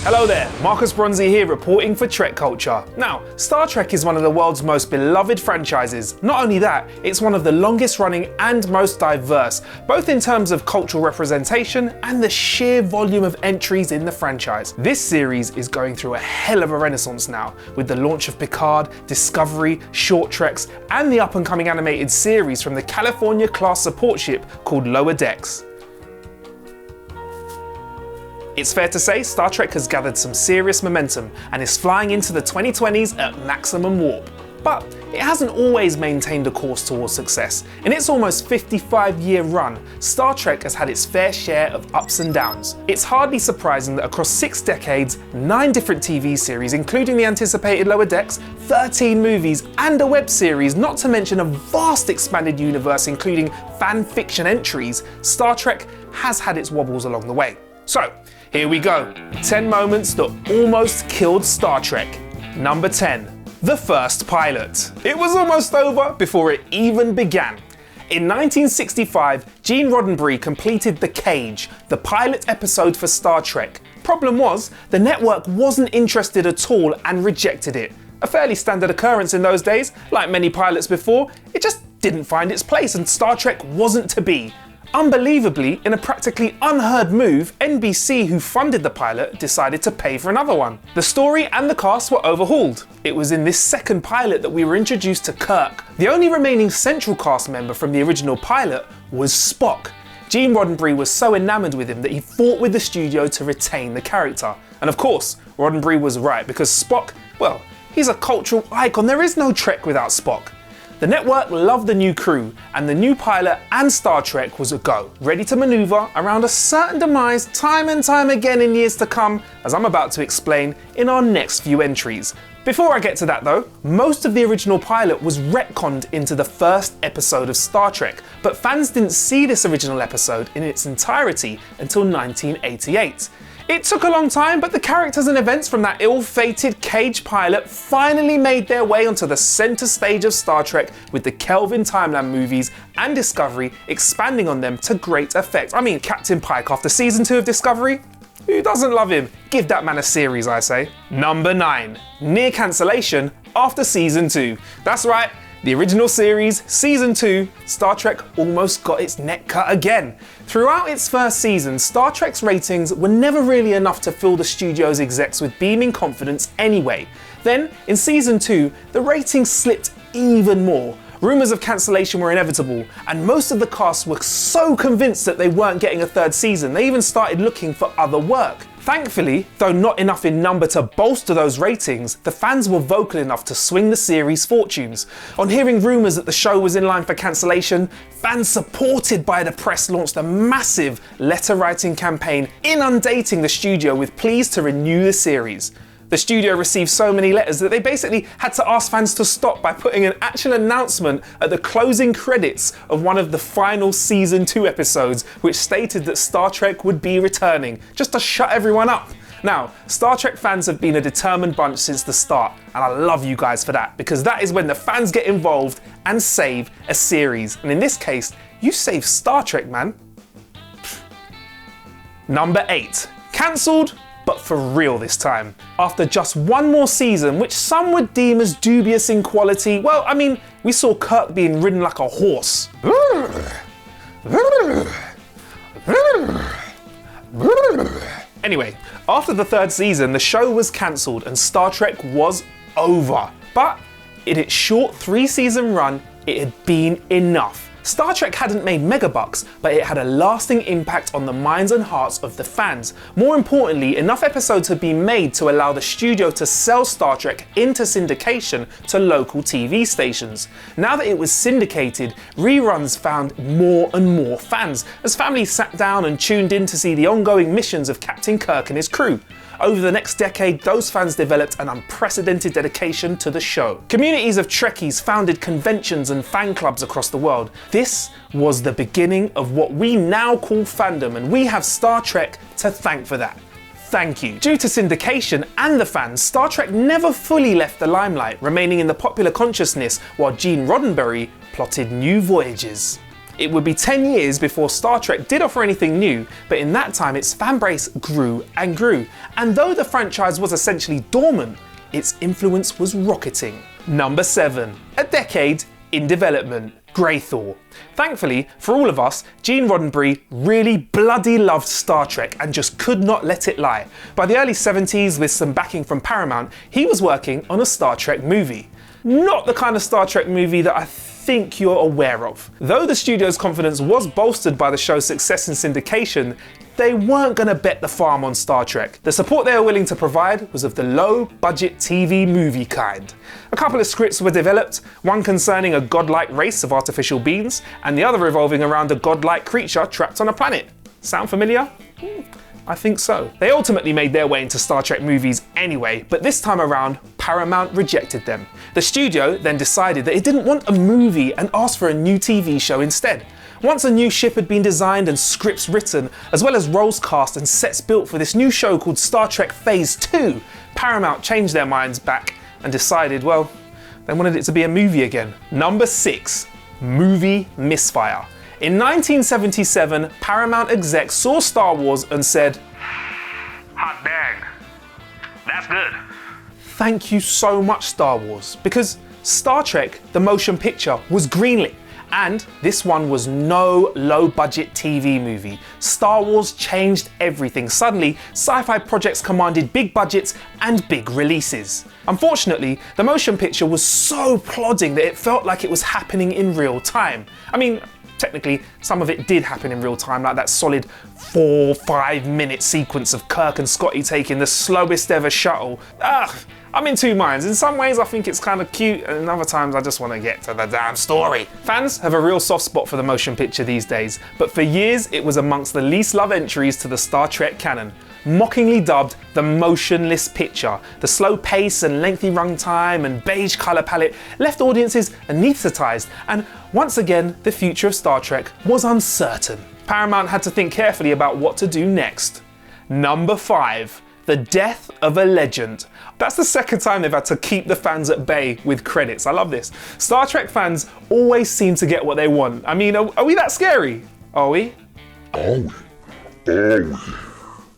Hello there, Marcus Bronzy here reporting for Trek Culture. Now, Star Trek is one of the world's most beloved franchises. Not only that, it's one of the longest running and most diverse, both in terms of cultural representation and the sheer volume of entries in the franchise. This series is going through a hell of a renaissance now, with the launch of Picard, Discovery, Short Treks, and the up-and-coming animated series from the California-class support ship called Lower Decks. It's fair to say Star Trek has gathered some serious momentum and is flying into the 2020s at maximum warp. But it hasn't always maintained a course towards success. In its almost 55-year run, Star Trek has had its fair share of ups and downs. It's hardly surprising that across 6 decades, 9 different TV series, including the anticipated Lower Decks, 13 movies, and a web series, not to mention a vast expanded universe including fan fiction entries, Star Trek has had its wobbles along the way. So, here we go. 10 moments that almost killed Star Trek. Number 10. The first pilot. It was almost over before it even began. In 1965, Gene Roddenberry completed The Cage, the pilot episode for Star Trek. Problem was, the network wasn't interested at all and rejected it. A fairly standard occurrence in those days, like many pilots before, it just didn't find its place and Star Trek wasn't to be. Unbelievably, in a practically unheard move, NBC, who funded the pilot, decided to pay for another one. The story and the cast were overhauled. It was in this second pilot that we were introduced to Kirk. The only remaining central cast member from the original pilot was Spock. Gene Roddenberry was so enamored with him that he fought with the studio to retain the character. And of course, Roddenberry was right, because Spock, well, he's a cultural icon. There is no Trek without Spock. The network loved the new crew, and the new pilot and Star Trek was a go, ready to maneuver around a certain demise time and time again in years to come, as I'm about to explain in our next few entries. Before I get to that though, most of the original pilot was retconned into the first episode of Star Trek, but fans didn't see this original episode in its entirety until 1988. It took a long time, but the characters and events from that ill-fated Cage pilot finally made their way onto the center stage of Star Trek, with the Kelvin Timeline movies and Discovery expanding on them to great effect. I mean, Captain Pike after season 2 of Discovery? Who doesn't love him? Give that man a series, I say. Number 9. Near cancellation after season 2. That's right. The original series, season 2, Star Trek almost got its neck cut again. Throughout its first season, Star Trek's ratings were never really enough to fill the studio's execs with beaming confidence anyway. Then, in season 2, the ratings slipped even more. Rumours of cancellation were inevitable, and most of the cast were so convinced that they weren't getting a third season, they even started looking for other work. Thankfully, though not enough in number to bolster those ratings, the fans were vocal enough to swing the series' fortunes. On hearing rumours that the show was in line for cancellation, fans supported by the press launched a massive letter-writing campaign inundating the studio with pleas to renew the series. The studio received so many letters that they basically had to ask fans to stop by putting an actual announcement at the closing credits of one of the final season 2 episodes, which stated that Star Trek would be returning, just to shut everyone up. Now, Star Trek fans have been a determined bunch since the start, and I love you guys for that, because that is when the fans get involved and save a series. And in this case, you save Star Trek, man. Number 8. Cancelled, but for real this time. After just one more season, which some would deem as dubious in quality, well, I mean, we saw Kirk being ridden like a horse. Anyway, after the third season, the show was cancelled and Star Trek was over. But in its short 3-season run, it had been enough. Star Trek hadn't made megabucks, but it had a lasting impact on the minds and hearts of the fans. More importantly, enough episodes had been made to allow the studio to sell Star Trek into syndication to local TV stations. Now that it was syndicated, reruns found more and more fans, as families sat down and tuned in to see the ongoing missions of Captain Kirk and his crew. Over the next decade, those fans developed an unprecedented dedication to the show. Communities of Trekkies founded conventions and fan clubs across the world. This was the beginning of what we now call fandom, and we have Star Trek to thank for that. Thank you. Due to syndication and the fans, Star Trek never fully left the limelight, remaining in the popular consciousness while Gene Roddenberry plotted new voyages. It would be 10 years before Star Trek did offer anything new, but in that time its fan base grew and grew, and though the franchise was essentially dormant, its influence was rocketing. Number 7. A decade in development. Greythor. Thankfully, for all of us, Gene Roddenberry really bloody loved Star Trek and just could not let it lie. By the early 70s, with some backing from Paramount, he was working on a Star Trek movie. Not the kind of Star Trek movie that I think you're aware of. Though the studio's confidence was bolstered by the show's success in syndication, they weren't going to bet the farm on Star Trek. The support they were willing to provide was of the low-budget TV movie kind. A couple of scripts were developed, one concerning a godlike race of artificial beings, and the other revolving around a godlike creature trapped on a planet. Sound familiar? I think so. They ultimately made their way into Star Trek movies anyway, but this time around, Paramount rejected them. The studio then decided that it didn't want a movie and asked for a new TV show instead. Once a new ship had been designed and scripts written, as well as roles cast and sets built for this new show called Star Trek Phase 2, Paramount changed their minds back and decided, well, they wanted it to be a movie again. Number 6. Movie Misfire. In 1977, Paramount execs saw Star Wars and said, "Hot dang, that's good." Thank you so much, Star Wars, because Star Trek, the motion picture, was greenlit. And this one was no low-budget TV movie. Star Wars changed everything. Suddenly, sci-fi projects commanded big budgets and big releases. Unfortunately, the motion picture was so plodding that it felt like it was happening in real time. I mean, technically, some of it did happen in real time, like that solid 4-5 minute sequence of Kirk and Scotty taking the slowest ever shuttle. I'm in two minds. In some ways I think it's kind of cute, and in other times I just want to get to the damn story. Fans have a real soft spot for the motion picture these days, but for years it was amongst the least loved entries to the Star Trek canon. Mockingly dubbed the motionless picture, the slow pace and lengthy runtime and beige colour palette left audiences anaesthetised, and once again the future of Star Trek was uncertain. Paramount had to think carefully about what to do next. Number 5. The death of a legend. That's the second time they've had to keep the fans at bay with credits. I love this. Star Trek fans always seem to get what they want. I mean, are we that scary? Are we?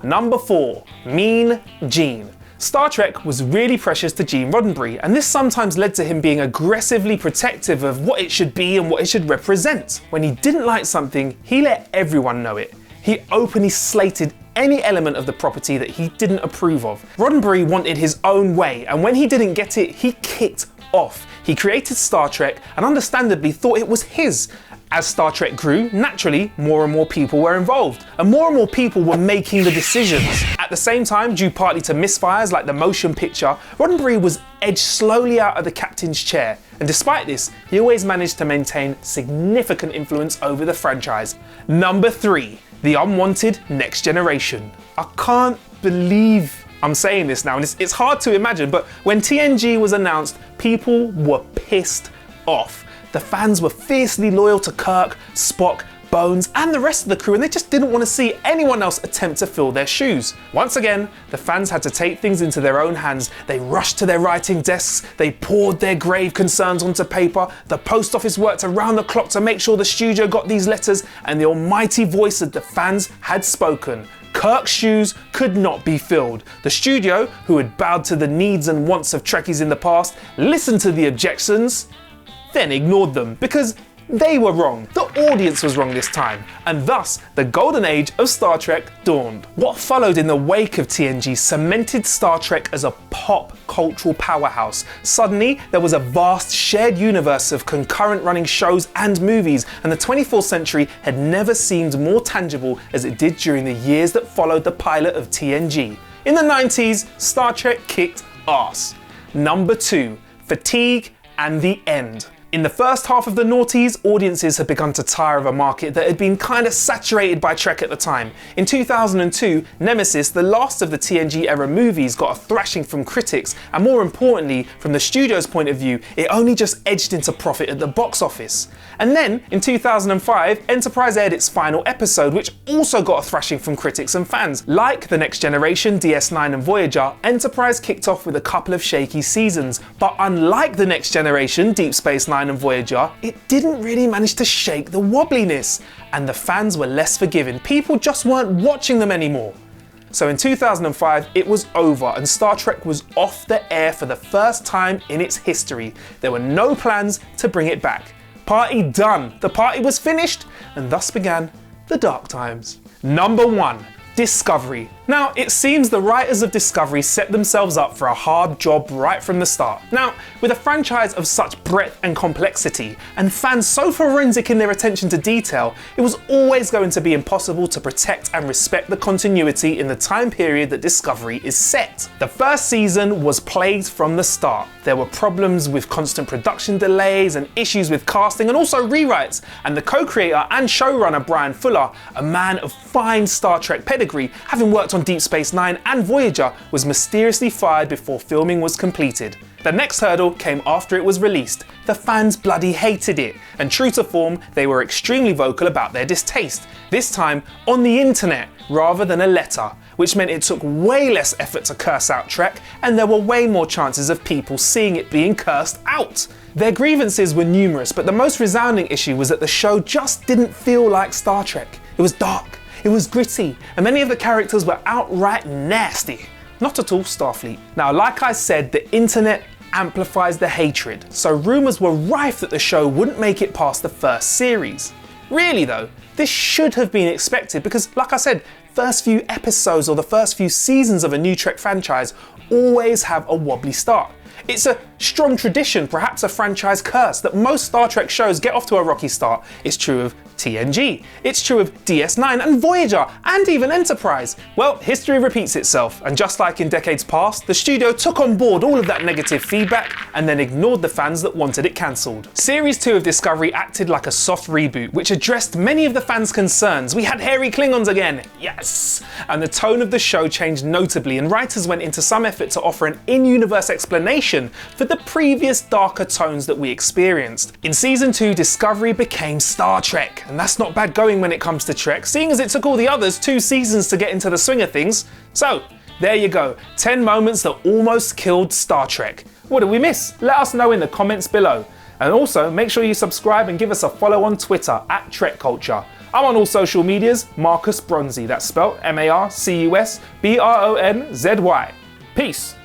Number 4. Mean Gene. Star Trek was really precious to Gene Roddenberry, and this sometimes led to him being aggressively protective of what it should be and what it should represent. When he didn't like something, he let everyone know it. He openly slated any element of the property that he didn't approve of. Roddenberry wanted his own way, and when he didn't get it, he kicked off. He created Star Trek and understandably thought it was his. As Star Trek grew, naturally, more and more people were involved, and more people were making the decisions. At the same time, due partly to misfires like the motion picture, Roddenberry was edged slowly out of the captain's chair, and despite this, he always managed to maintain significant influence over the franchise. Number 3. The Unwanted Next Generation. I can't believe I'm saying this now, and it's hard to imagine, but when TNG was announced, people were pissed off. The fans were fiercely loyal to Kirk, Spock, Bones, and the rest of the crew, and they just didn't want to see anyone else attempt to fill their shoes. Once again, the fans had to take things into their own hands. They rushed to their writing desks, they poured their grave concerns onto paper, the post office worked around the clock to make sure the studio got these letters, and the almighty voice of the fans had spoken. Kirk's shoes could not be filled. The studio, who had bowed to the needs and wants of Trekkies in the past, listened to the objections, then ignored them, because they were wrong. The audience was wrong this time, and thus the golden age of Star Trek dawned. What followed in the wake of TNG cemented Star Trek as a pop cultural powerhouse. Suddenly, there was a vast shared universe of concurrent running shows and movies, and the 24th century had never seemed more tangible as it did during the years that followed the pilot of TNG. In the 90s, Star Trek kicked ass. Number 2. Fatigue and the End. In the first half of the noughties, audiences had begun to tire of a market that had been kind of saturated by Trek at the time. In 2002, Nemesis, the last of the TNG era movies, got a thrashing from critics, and more importantly, from the studio's point of view, it only just edged into profit at the box office. And then, in 2005, Enterprise aired its final episode, which also got a thrashing from critics and fans. Like The Next Generation, DS9 and Voyager, Enterprise kicked off with a couple of shaky seasons, but unlike The Next Generation, Deep Space Nine DS9 and Voyager, it didn't really manage to shake the wobbliness, and the fans were less forgiving. People just weren't watching them anymore. So in 2005, it was over and Star Trek was off the air for the first time in its history. There were no plans to bring it back. Party done. The party was finished, and thus began the dark times. Number 1. Discovery. Now, it seems the writers of Discovery set themselves up for a hard job right from the start. Now, with a franchise of such breadth and complexity, and fans so forensic in their attention to detail, it was always going to be impossible to protect and respect the continuity in the time period that Discovery is set. The first season was plagued from the start. There were problems with constant production delays and issues with casting and also rewrites, and the co-creator and showrunner Brian Fuller, a man of fine Star Trek pedigree, having worked on Deep Space Nine and Voyager, was mysteriously fired before filming was completed. The next hurdle came after it was released. The fans bloody hated it, and true to form, they were extremely vocal about their distaste, this time on the internet rather than a letter, which meant it took way less effort to curse out Trek, and there were way more chances of people seeing it being cursed out. Their grievances were numerous, but the most resounding issue was that the show just didn't feel like Star Trek. It was dark, it was gritty, and many of the characters were outright nasty. Not at all Starfleet. Now, like I said, the internet amplifies the hatred, so rumours were rife that the show wouldn't make it past the first series. Really though, this should have been expected because, like I said, first few episodes or the first few seasons of a new Trek franchise always have a wobbly start. It's a strong tradition, perhaps a franchise curse, that most Star Trek shows get off to a rocky start. It's true of TNG, it's true of DS9 and Voyager, and even Enterprise. Well, history repeats itself, and just like in decades past, the studio took on board all of that negative feedback and then ignored the fans that wanted it cancelled. Series 2 of Discovery acted like a soft reboot, which addressed many of the fans' concerns. We had hairy Klingons again, yes! And the tone of the show changed notably, and writers went into some effort to offer an in-universe explanation for the previous darker tones that we experienced. In Season 2, Discovery became Star Trek, and that's not bad going when it comes to Trek, seeing as it took all the others 2 seasons to get into the swing of things. So, there you go, 10 moments that almost killed Star Trek. What did we miss? Let us know in the comments below. And also, make sure you subscribe and give us a follow on Twitter @TrekCulture. I'm on all social medias, Marcus Bronzy, that's spelled MarcusBronzy. Peace.